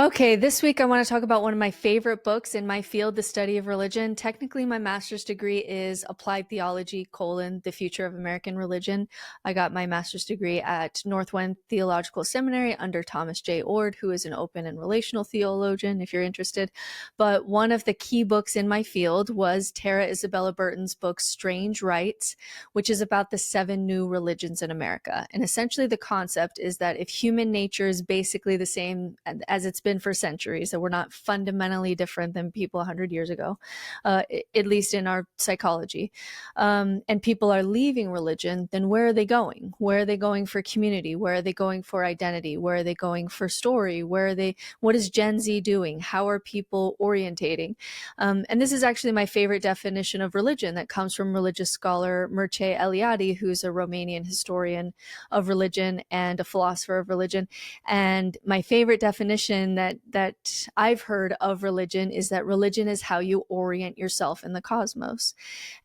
Okay, this week I want to talk about one of my favorite books in my field, the study of religion. Technically, my master's degree is Applied Theology, the future of American religion. I got my master's degree at Northwind Theological Seminary under Thomas J. Ord, who is an open and relational theologian, if you're interested. But one of the key books in my field was Tara Isabella Burton's book, Strange Rites, which is about the 7 new religions in America. And essentially the concept is that if human nature is basically the same as it's been for centuries, that we're not fundamentally different than people 100 years ago, at least in our psychology, and people are leaving religion, then where are they going? Where are they going for community? Where are they going for identity? Where are they going for story? What is Gen Z doing? How are people orientating? And this is actually my favorite definition of religion that comes from religious scholar Mircea Eliade, who's a Romanian historian of religion and a philosopher of religion. And my favorite definition that I've heard of religion is that religion is how you orient yourself in the cosmos.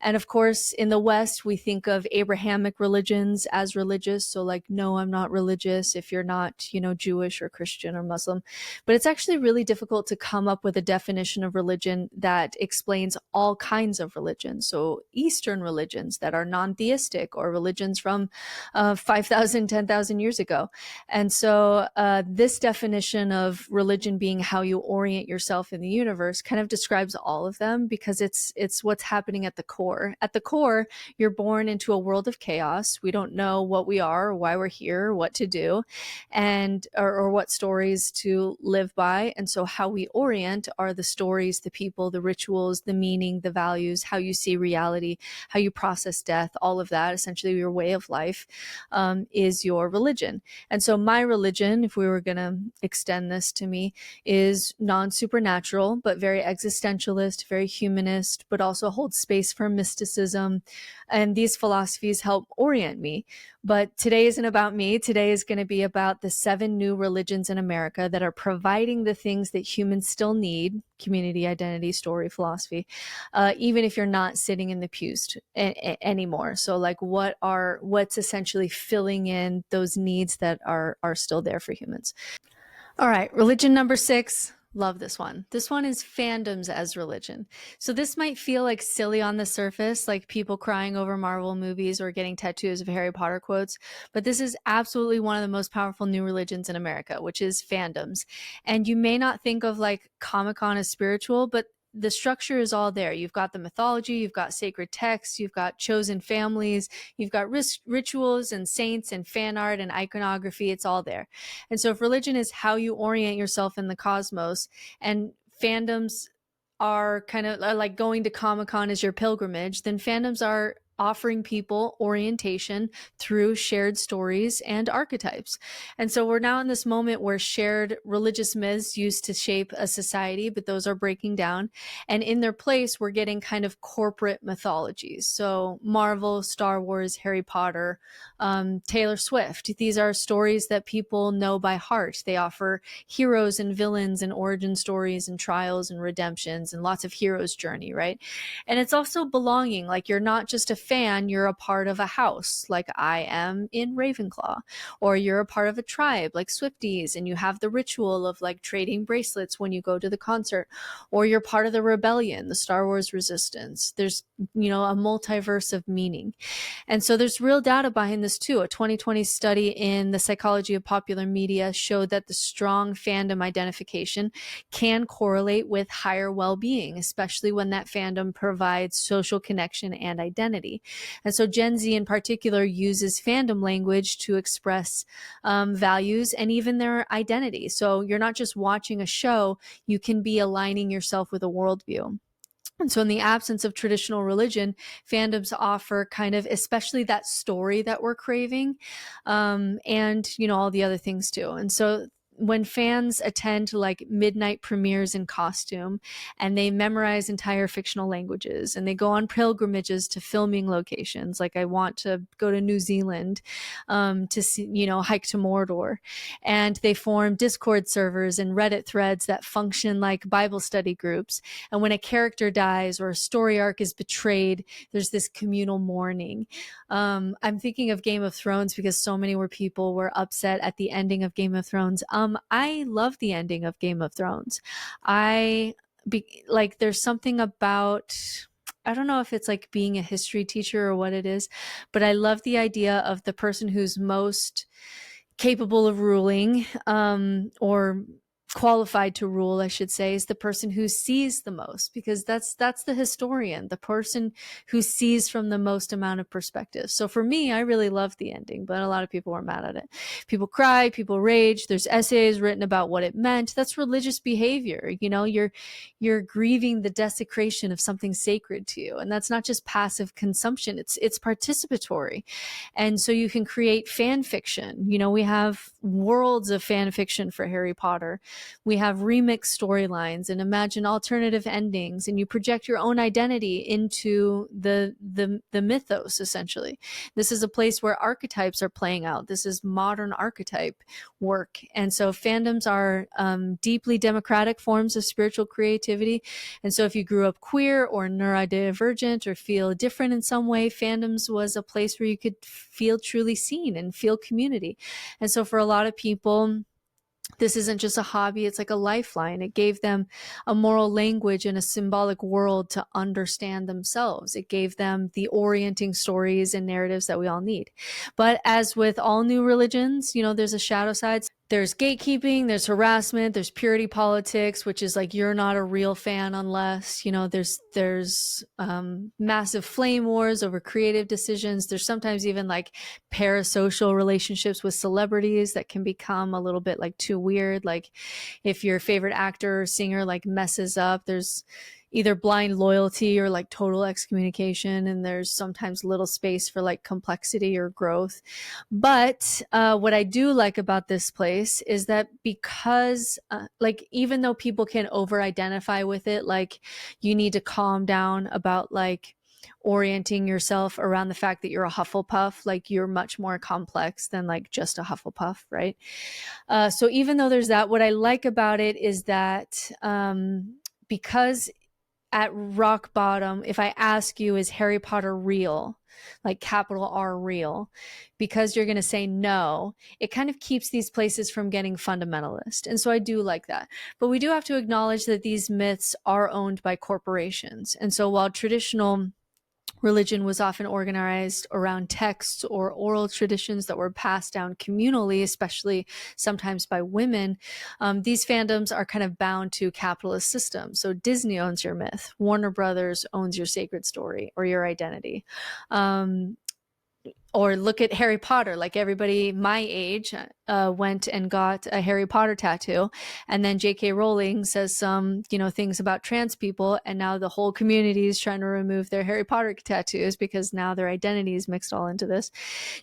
And of course, in the West, we think of Abrahamic religions as religious. So like, no, I'm not religious if you're not, Jewish or Christian or Muslim. But it's actually really difficult to come up with a definition of religion that explains all kinds of religions. So Eastern religions that are non-theistic, or religions from 5,000, 10,000 years ago. And so this definition of religion being how you orient yourself in the universe kind of describes all of them, because it's what's happening at the core. At the core, you're born into a world of chaos. We don't know what we are, or why we're here, or what to do, and or what stories to live by. And so how we orient are the stories, the people, the rituals, the meaning, the values, how you see reality, how you process death, all of that. Essentially, your way of life is your religion. And so my religion, if we were going to extend this to me, is non-supernatural, but very existentialist, very humanist, but also holds space for mysticism. And these philosophies help orient me. But today isn't about me. Today is going to be about the 7 new religions in America that are providing the things that humans still need: community, identity, story, philosophy, even if you're not sitting in the pews anymore. So like what's essentially filling in those needs that are still there for humans. All right, religion number 6. Love this one. This one is fandoms as religion. So this might feel like silly on the surface, like people crying over Marvel movies or getting tattoos of Harry Potter quotes, but this is absolutely one of the most powerful new religions in America, which is fandoms. And you may not think of like Comic-Con as spiritual, but the structure is all there. You've got the mythology, you've got sacred texts, you've got chosen families, you've got rituals and saints and fan art and iconography. It's all there. And so if religion is how you orient yourself in the cosmos, and fandoms are kind of like going to Comic-Con as your pilgrimage, then fandoms are offering people orientation through shared stories and archetypes. And so we're now in this moment where shared religious myths used to shape a society, but those are breaking down. And in their place, we're getting kind of corporate mythologies. So Marvel, Star Wars, Harry Potter, Taylor Swift. These are stories that people know by heart. They offer heroes and villains and origin stories and trials and redemptions and lots of hero's journey, right? And it's also belonging. Like, you're not just a fan, you're a part of a house, like I am in Ravenclaw, or you're a part of a tribe like Swifties, and you have the ritual of like trading bracelets when you go to the concert, or you're part of the rebellion, the Star Wars resistance. There's, a multiverse of meaning. And so there's real data behind this too. A 2020 study in the psychology of popular media showed that the strong fandom identification can correlate with higher well-being, especially when that fandom provides social connection and identity. And so Gen Z in particular uses fandom language to express values and even their identity. So you're not just watching a show, you can be aligning yourself with a worldview. And so in the absence of traditional religion, fandoms offer kind of, especially that story that we're craving, and, all the other things too. And so when fans attend to like midnight premieres in costume, and they memorize entire fictional languages, and they go on pilgrimages to filming locations, like I want to go to New Zealand to see, hike to Mordor, and they form Discord servers and Reddit threads that function like Bible study groups. And when a character dies or a story arc is betrayed, there's this communal mourning. I'm thinking of Game of Thrones because so many people were upset at the ending of Game of Thrones. I love the ending of Game of Thrones. There's something about, I don't know if it's like being a history teacher or what it is, but I love the idea of the person who's most capable of ruling, or qualified to rule, I should say, is the person who sees the most, because that's the historian, the person who sees from the most amount of perspective. So for me, I really loved the ending, but a lot of people were mad at it. People cry, people rage. There's essays written about what it meant. That's religious behavior. You're grieving the desecration of something sacred to you, and that's not just passive consumption. It's participatory. And so you can create fan fiction. We have worlds of fan fiction for Harry Potter. We have remixed storylines and imagine alternative endings, and you project your own identity into the mythos, essentially. This is a place where archetypes are playing out. This is modern archetype work. And so fandoms are deeply democratic forms of spiritual creativity. And so if you grew up queer or neurodivergent or feel different in some way, fandoms was a place where you could feel truly seen and feel community. And so for a lot of people, this isn't just a hobby, it's like a lifeline. It gave them a moral language and a symbolic world to understand themselves. It gave them the orienting stories and narratives that we all need. But as with all new religions, there's a shadow side. There's gatekeeping, there's harassment, there's purity politics, which is like you're not a real fan unless, there's massive flame wars over creative decisions. There's sometimes even like parasocial relationships with celebrities that can become a little bit like too weird. Like if your favorite actor or singer like messes up, there's either blind loyalty or like total excommunication, and there's sometimes little space for like complexity or growth. But what I do like about this place is that because even though people can over identify with it, like you need to calm down about like orienting yourself around the fact that you're a Hufflepuff, like you're much more complex than like just a Hufflepuff, right? So even though there's that, what I like about it is that because at rock bottom, if I ask you, is Harry Potter real? Like capital R real? Because you're going to say no, it kind of keeps these places from getting fundamentalist. And so I do like that. But we do have to acknowledge that these myths are owned by corporations. And so while traditional religion was often organized around texts or oral traditions that were passed down communally, especially sometimes by women, these fandoms are kind of bound to capitalist systems. So Disney owns your myth, Warner Brothers owns your sacred story or your identity. Or look at Harry Potter, like everybody my age went and got a Harry Potter tattoo. And then J.K. Rowling says some, things about trans people. And now the whole community is trying to remove their Harry Potter tattoos because now their identity is mixed all into this.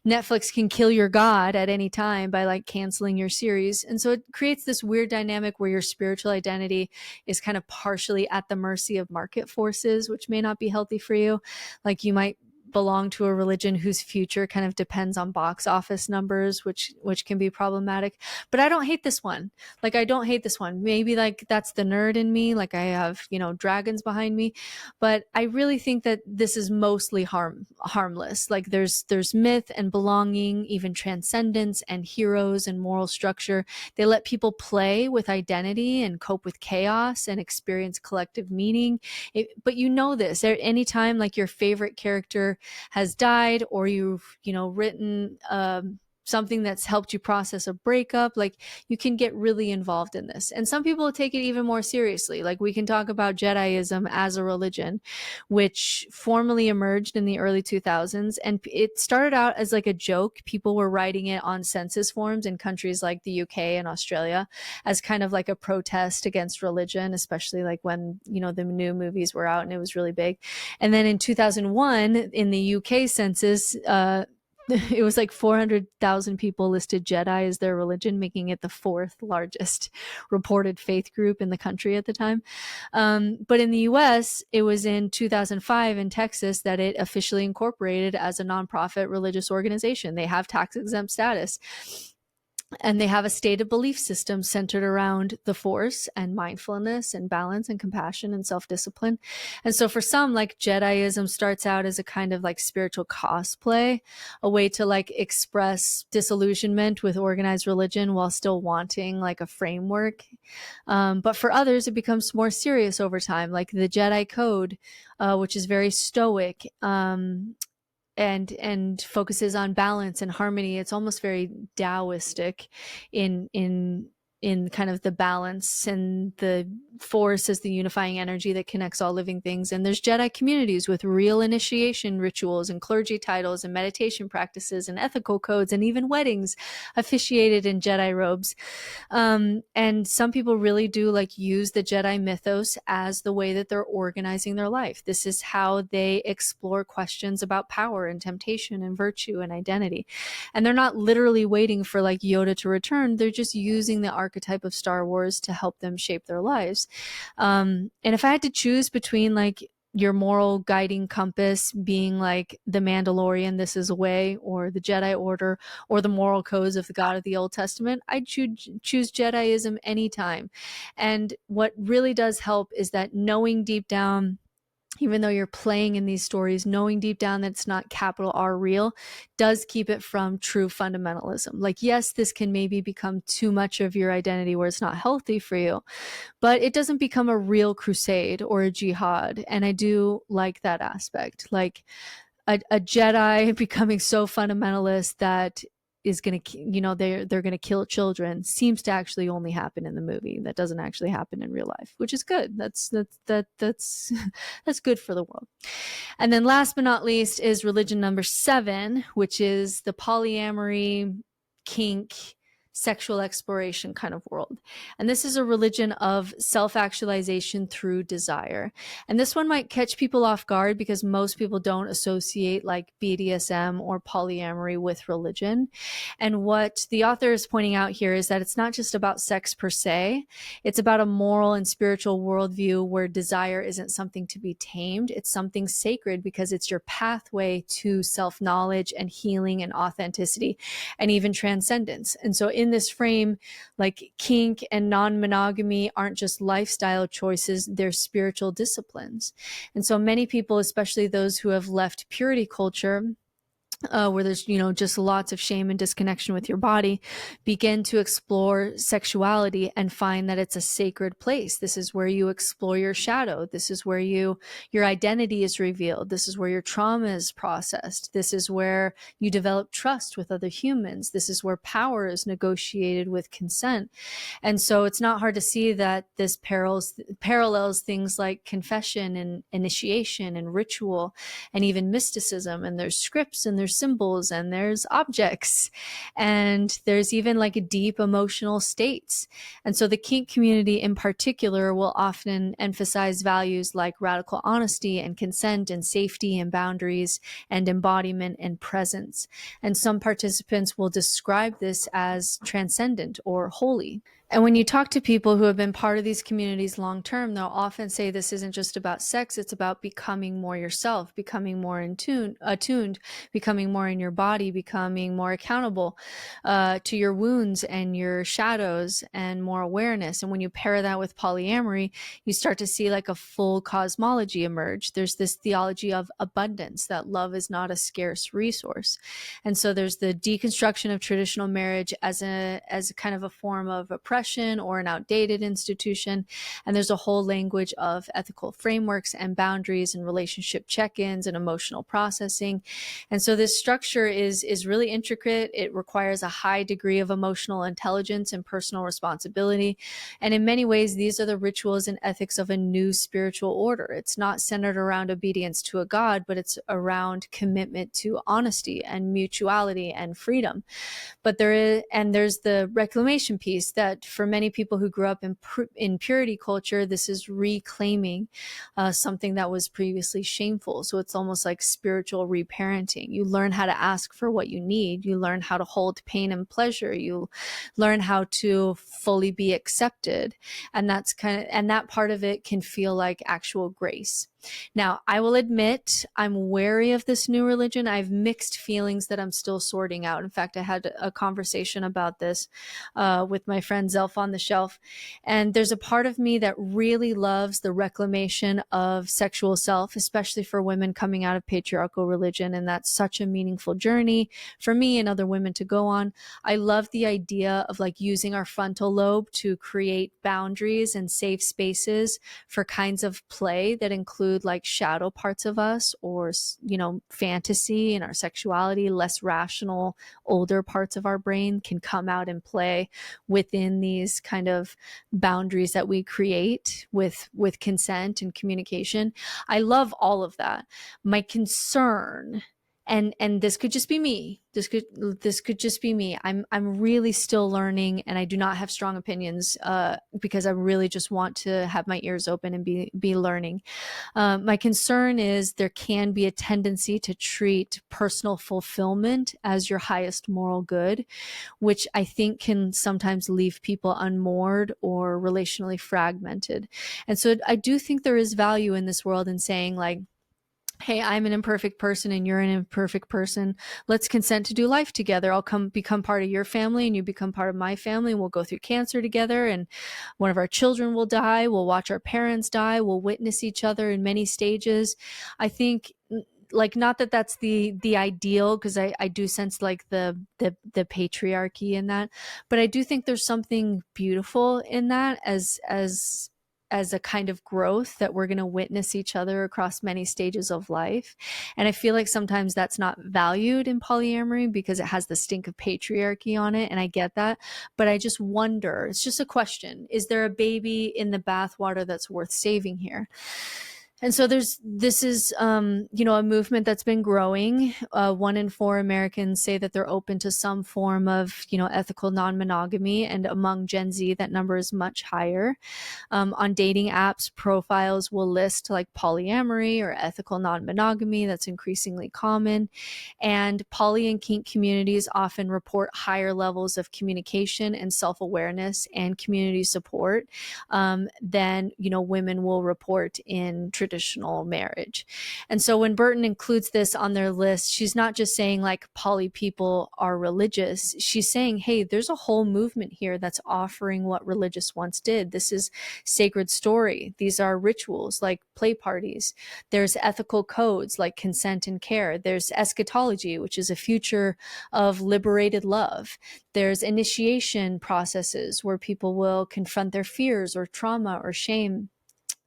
Netflix can kill your God at any time by like canceling your series. And so it creates this weird dynamic where your spiritual identity is kind of partially at the mercy of market forces, which may not be healthy for you. Like you might belong to a religion whose future kind of depends on box office numbers, which can be problematic. But I don't hate this one. Like I don't hate this one. Maybe like that's the nerd in me. Like I have, dragons behind me. But I really think that this is mostly harmless. Like there's myth and belonging, even transcendence and heroes and moral structure. They let people play with identity and cope with chaos and experience collective meaning. But this, anytime like your favorite character has died or you've written something that's helped you process a breakup, like you can get really involved in this. And some people take it even more seriously. Like we can talk about Jediism as a religion, which formally emerged in the early 2000s. And it started out as like a joke. People were writing it on census forms in countries like the UK and Australia as kind of like a protest against religion, especially like when, the new movies were out and it was really big. And then in 2001, in the UK census, it was like 400,000 people listed Jedi as their religion, making it the fourth largest reported faith group in the country at the time. But in the US, it was in 2005 in Texas that it officially incorporated as a nonprofit religious organization. They have tax exempt status. And they have a stated belief system centered around the Force and mindfulness and balance and compassion and self-discipline. And so for some, like, Jediism starts out as a kind of like spiritual cosplay, a way to like express disillusionment with organized religion while still wanting like a framework. But for others, it becomes more serious over time, like the Jedi Code, which is very stoic. And focuses on balance and harmony. It's almost very Taoistic in kind of the balance and the Force as the unifying energy that connects all living things. And there's Jedi communities with real initiation rituals and clergy titles and meditation practices and ethical codes and even weddings officiated in Jedi robes. And some people really do like use the Jedi mythos as the way that they're organizing their life. This is how they explore questions about power and temptation and virtue and identity. And they're not literally waiting for like Yoda to return. They're just using the archetype of Star Wars to help them shape their lives. And if I had to choose between like your moral guiding compass being like the Mandalorian, this is a way, or the Jedi Order, or the moral codes of the God of the Old Testament, I'd choose Jediism anytime. And what really does help is that knowing deep down, even though you're playing in these stories, knowing deep down that it's not capital R real does keep it from true fundamentalism. Like, yes, this can maybe become too much of your identity where it's not healthy for you, but it doesn't become a real crusade or a jihad. And I do like that aspect. Like a Jedi becoming so fundamentalist that is going to, you know, they're going to kill children seems to actually only happen in the movie. That doesn't actually happen in real life, which is good. That's that's good for the world. And then last but not least is religion number 7, which is the polyamory, kink, sexual exploration kind of world. And this is a religion of self-actualization through desire. And this one might catch people off guard because most people don't associate like BDSM or polyamory with religion. And what the author is pointing out here is that it's not just about sex per se. It's about a moral and spiritual worldview where desire isn't something to be tamed. It's something sacred because it's your pathway to self-knowledge and healing and authenticity and even transcendence. And so in this frame, like kink and non-monogamy aren't just lifestyle choices, they're spiritual disciplines. And so many people, especially those who have left purity culture, where there's, you know, just lots of shame and disconnection with your body, begin to explore sexuality and find that it's a sacred place. This is where you explore your shadow. This is where your identity is revealed. This is where your trauma is processed. This is where you develop trust with other humans. This is where power is negotiated with consent. And so it's not hard to see that this parallels things like confession and initiation and ritual and even mysticism. And there's scripts and there's symbols and there's objects and there's even like a deep emotional states. And so the kink community in particular will often emphasize values like radical honesty and consent and safety and boundaries and embodiment and presence. And some participants will describe this as transcendent or holy. And when you talk to people who have been part of these communities long term, they'll often say this isn't just about sex, it's about becoming more yourself, becoming more attuned, becoming more in your body, becoming more accountable to your wounds and your shadows and more awareness. And when you pair that with polyamory, you start to see like a full cosmology emerge. There's this theology of abundance, that love is not a scarce resource. And so there's the deconstruction of traditional marriage as a kind of a form of oppression or an outdated institution. And there's a whole language of ethical frameworks and boundaries and relationship check-ins and emotional processing. And so this structure is really intricate. It requires a high degree of emotional intelligence and personal responsibility. And in many ways, these are the rituals and ethics of a new spiritual order. It's not centered around obedience to a god, but it's around commitment to honesty and mutuality and freedom. But there's the reclamation piece that for many people who grew up in purity culture, this is reclaiming something that was previously shameful. So it's almost like spiritual reparenting. You learn how to ask for what you need. You learn how to hold pain and pleasure. You learn how to fully be accepted. And that part of it can feel like actual grace. Now, I will admit I'm wary of this new religion. I have mixed feelings that I'm still sorting out. In fact, I had a conversation about this with my friend Zelf on the Shelf. And there's a part of me that really loves the reclamation of sexual self, especially for women coming out of patriarchal religion. And that's such a meaningful journey for me and other women to go on. I love the idea of like using our frontal lobe to create boundaries and safe spaces for kinds of play that include like shadow parts of us, or, you know, fantasy and our sexuality. Less rational, older parts of our brain can come out and play within these kind of boundaries that we create with consent and communication. I love all of that. My concern, and this could just be me. This could just be me. I'm really still learning, and I do not have strong opinions because I really just want to have my ears open and be learning. My concern is there can be a tendency to treat personal fulfillment as your highest moral good, which I think can sometimes leave people unmoored or relationally fragmented. And so I do think there is value in this world in saying like, hey, I'm an imperfect person and you're an imperfect person. Let's consent to do life together. I'll become part of your family and you become part of my family. And we'll go through cancer together, and one of our children will die. We'll watch our parents die. We'll witness each other in many stages. I think, like, not that that's the ideal, because I do sense like the patriarchy in that, but I do think there's something beautiful in that as a kind of growth, that we're going to witness each other across many stages of life. And I feel like sometimes that's not valued in polyamory because it has the stink of patriarchy on it. And I get that. But I just wonder, it's just a question, is there a baby in the bathwater that's worth saving here? And so this is, you know, a movement that's been growing. 1 in 4 Americans say that they're open to some form of, you know, ethical non-monogamy. And among Gen Z, that number is much higher. On dating apps, profiles will list like polyamory or ethical non-monogamy. That's increasingly common. And poly and kink communities often report higher levels of communication and self-awareness and community support than, you know, women will report in traditional marriage. And so when Burton includes this on their list, she's not just saying like poly people are religious. She's saying, hey, there's a whole movement here that's offering what religious once did. This is sacred story. These are rituals like play parties. There's ethical codes like consent and care. There's eschatology, which is a future of liberated love. There's initiation processes where people will confront their fears or trauma or shame.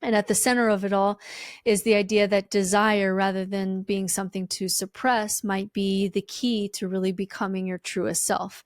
And at the center of it all is the idea that desire, rather than being something to suppress, might be the key to really becoming your truest self.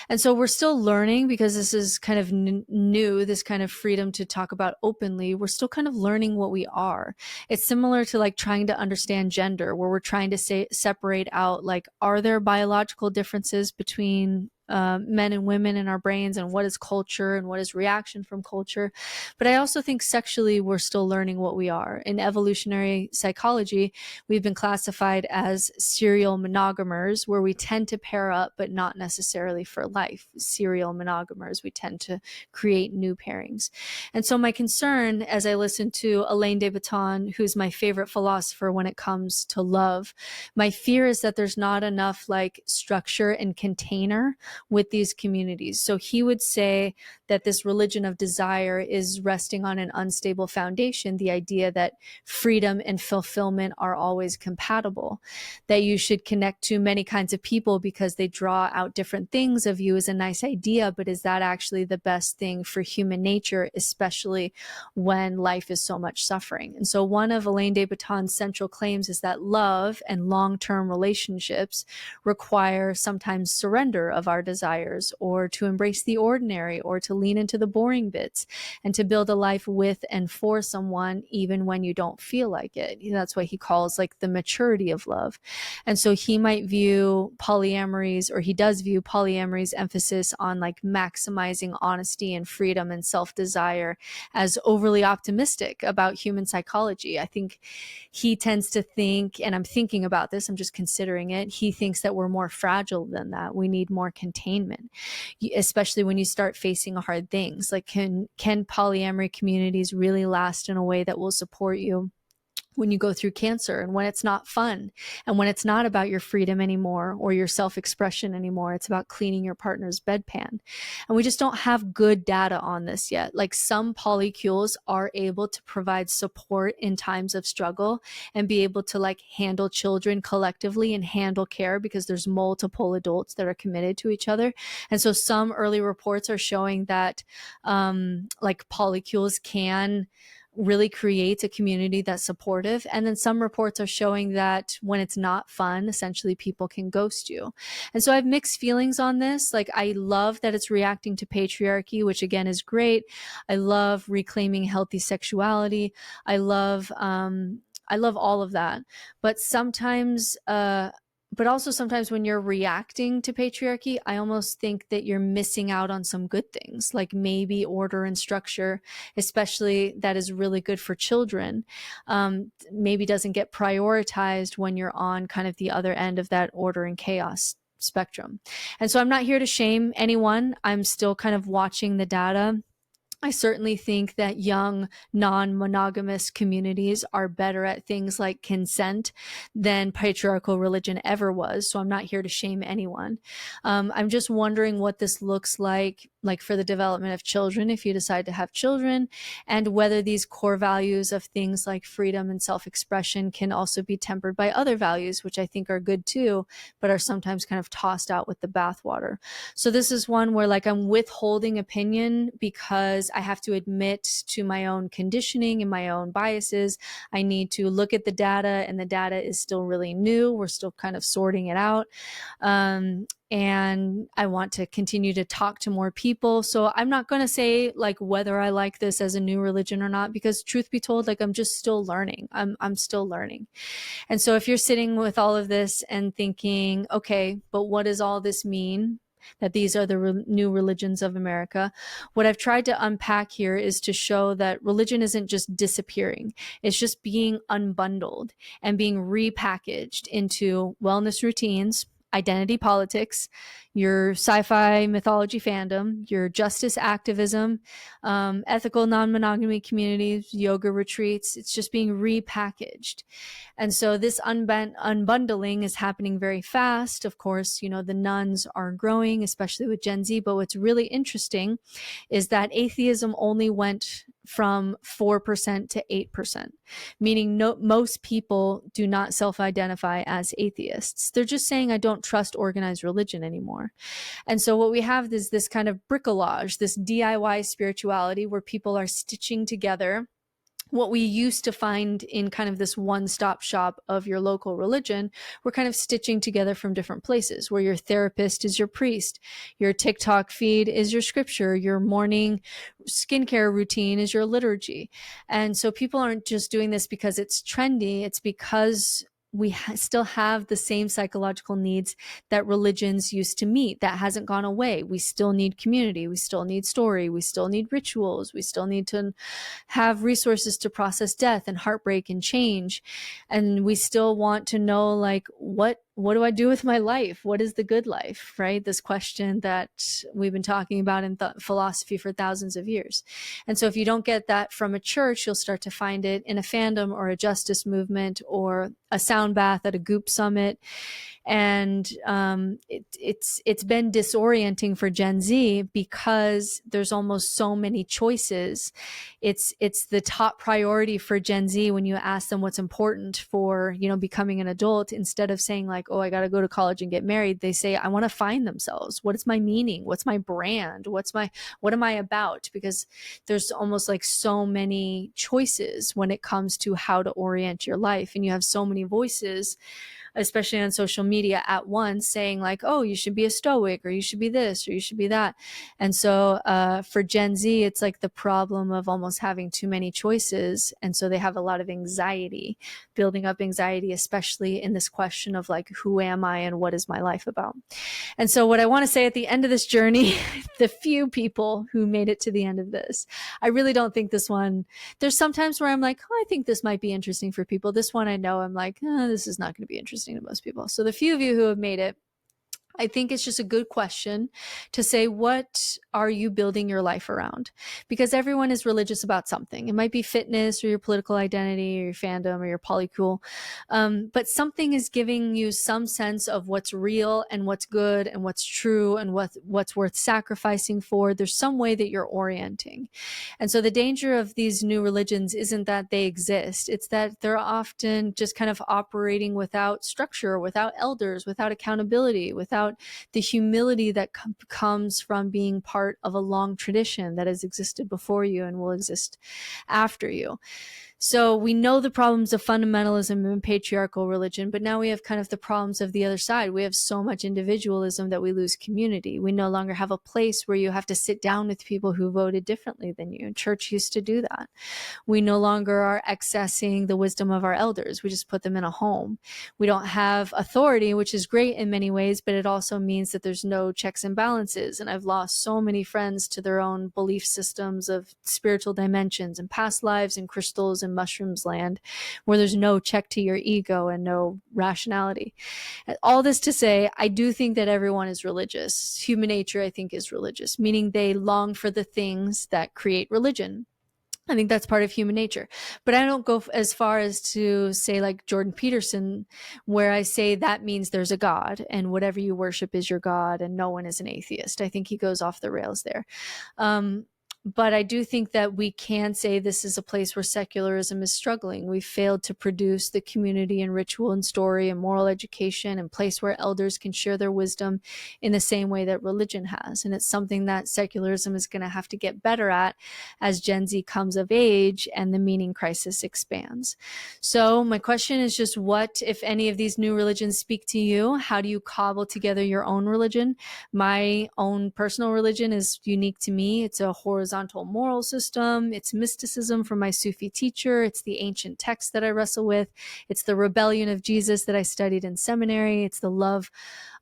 And so we're still learning, because this is kind of new, this kind of freedom to talk about openly. We're still kind of learning what we are. It's similar to like trying to understand gender, where we're trying to separate out, like, are there biological differences between men and women in our brains, and what is culture and what is reaction from culture. But I also think sexually we're still learning what we are. In evolutionary psychology, we've been classified as serial monogamers, where we tend to pair up but not necessarily for life. Serial monogamers, we tend to create new pairings. And so my concern, as I listen to Elaine de Botton, who's my favorite philosopher when it comes to love, my fear is that there's not enough like structure and container with these communities. So he would say that this religion of desire is resting on an unstable foundation, the idea that freedom and fulfillment are always compatible, that you should connect to many kinds of people because they draw out different things of you is a nice idea, but is that actually the best thing for human nature, especially when life is so much suffering? And so one of Elaine de Botton's central claims is that love and long-term relationships require sometimes surrender of our desires, or to embrace the ordinary, or to lean into the boring bits, and to build a life with and for someone even when you don't feel like it. That's what he calls like the maturity of love. And so he might view polyamory's, or he does view polyamory's emphasis on like maximizing honesty and freedom and self-desire as overly optimistic about human psychology. I think he tends to think, and I'm thinking about this, I'm just considering it, he thinks that we're more fragile than that. We need more containment, especially when you start facing hard things. Like, can polyamory communities really last in a way that will support you when you go through cancer, and when it's not fun, and when it's not about your freedom anymore or your self-expression anymore? It's about cleaning your partner's bedpan. And we just don't have good data on this yet. Like, some polycules are able to provide support in times of struggle and be able to like handle children collectively and handle care, because there's multiple adults that are committed to each other. And so some early reports are showing that like polycules can really creates a community that's supportive. And then some reports are showing that when it's not fun, essentially people can ghost you. And so I have mixed feelings on this. Like, I love that it's reacting to patriarchy, which again is great. I love reclaiming healthy sexuality. I love all of that. But sometimes, but also sometimes when you're reacting to patriarchy, I almost think that you're missing out on some good things, like maybe order and structure, especially that is really good for children, maybe doesn't get prioritized when you're on kind of the other end of that order and chaos spectrum. And so I'm not here to shame anyone. I'm still kind of watching the data. I certainly think that young non-monogamous communities are better at things like consent than patriarchal religion ever was. So I'm not here to shame anyone. I'm just wondering what this looks like for the development of children, if you decide to have children, and whether these core values of things like freedom and self-expression can also be tempered by other values, which I think are good too, but are sometimes kind of tossed out with the bathwater. So this is one where like I'm withholding opinion because I have to admit to my own conditioning and my own biases. I need to look at the data, and the data is still really new. We're still kind of sorting it out. And I want to continue to talk to more people. So I'm not going to say like whether I like this as a new religion or not, because truth be told, like I'm just still learning. I'm still learning. And so if you're sitting with all of this and thinking, okay, but what does all this mean? That these are the new religions of America. What I've tried to unpack here is to show that religion isn't just disappearing. It's just being unbundled and being repackaged into wellness routines, identity politics, your sci-fi mythology fandom, your justice activism, ethical non-monogamy communities, yoga retreats. It's just being repackaged. And so this unbundling is happening very fast. Of course, you know, the nuns are growing, especially with Gen Z. But what's really interesting is that atheism only went from 4% to 8%, meaning most people do not self-identify as atheists. They're just saying, I don't trust organized religion anymore. And so what we have is this kind of bricolage, this DIY spirituality where people are stitching together what we used to find in kind of this one-stop shop of your local religion. We're kind of stitching together from different places, where your therapist is your priest, your TikTok feed is your scripture, your morning skincare routine is your liturgy. And so people aren't just doing this because it's trendy, it's because we still have the same psychological needs that religions used to meet. That hasn't gone away. We still need community. We still need story. We still need rituals. We still need to have resources to process death and heartbreak and change. And we still want to know, like, what do I do with my life? What is the good life, right? This question that we've been talking about in philosophy for thousands of years. And so if you don't get that from a church, you'll start to find it in a fandom or a justice movement or a sound bath at a goop summit. And it's been disorienting for Gen Z because there's almost so many choices. It's the top priority for Gen Z when you ask them what's important for, you know, becoming an adult. Instead of saying like, oh, I got to go to college and get married, they say, I want to find themselves. What is my meaning? What's my brand? What am I about? Because there's almost like so many choices when it comes to how to orient your life, and you have so many voices. especially on social media, at once saying like, oh, you should be a Stoic, or you should be this, or you should be that. And so for Gen Z, it's like the problem of almost having too many choices. And so they have a lot of anxiety, building up anxiety, especially in this question of like, who am I and what is my life about? And so what I want to say at the end of this journey, the few people who made it to the end of this, I really don't think this one, there's sometimes where I'm like, oh, I think this might be interesting for people. This one I know I'm like, oh, this is not going to be interesting to most people. So the few of you who have made it, I think it's just a good question to say, what are you building your life around? Because everyone is religious about something. It might be fitness or your political identity or your fandom or your polycool. But something is giving you some sense of what's real and what's good and what's true and what's worth sacrificing for. There's some way that you're orienting. And so the danger of these new religions isn't that they exist. It's that they're often just kind of operating without structure, without elders, without accountability, without the humility that comes from being part of a long tradition that has existed before you and will exist after you. So we know the problems of fundamentalism and patriarchal religion, but now we have kind of the problems of the other side. We have so much individualism that we lose community. We no longer have a place where you have to sit down with people who voted differently than you. Church used to do that. We no longer are accessing the wisdom of our elders. We just put them in a home. We don't have authority, which is great in many ways, but it also means that there's no checks and balances. And I've lost so many friends to their own belief systems of spiritual dimensions and past lives and crystals and mushrooms land, where there's no check to your ego and no rationality. All this to say, I do think that everyone is religious. Human nature, I think, is religious, meaning they long for the things that create religion. I think that's part of human nature. But I don't go as far as to say like Jordan Peterson, where I say that means there's a God and whatever you worship is your God and no one is an atheist. I think he goes off the rails there. But I do think that we can say this is a place where secularism is struggling. We've failed to produce the community and ritual and story and moral education and place where elders can share their wisdom in the same way that religion has. And it's something that secularism is going to have to get better at as Gen Z comes of age and the meaning crisis expands. So my question is just, what, if any of these new religions speak to you? How do you cobble together your own religion? My own personal religion is unique to me. It's a horizontal moral system. It's mysticism from my Sufi teacher. It's the ancient texts that I wrestle with. It's the rebellion of Jesus that I studied in seminary. It's the love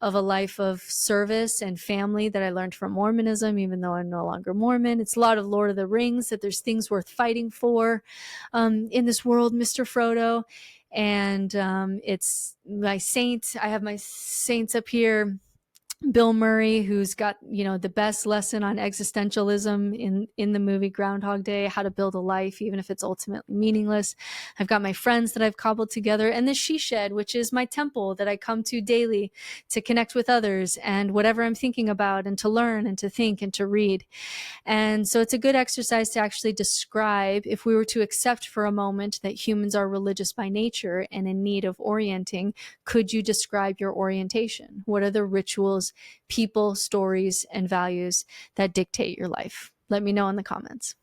of a life of service and family that I learned from Mormonism, even though I'm no longer Mormon. It's a lot of Lord of the Rings, that there's things worth fighting for in this world, Mr. Frodo. And it's my saint. I have my saints up here. Bill Murray, who's got, the best lesson on existentialism in the movie Groundhog Day, how to build a life, even if it's ultimately meaningless. I've got my friends that I've cobbled together, and the She Shed, which is my temple that I come to daily to connect with others and whatever I'm thinking about, and to learn and to think and to read. And so it's a good exercise to actually describe, if we were to accept for a moment that humans are religious by nature and in need of orienting, could you describe your orientation? What are the rituals, people, stories, and values that dictate your life? Let me know in the comments.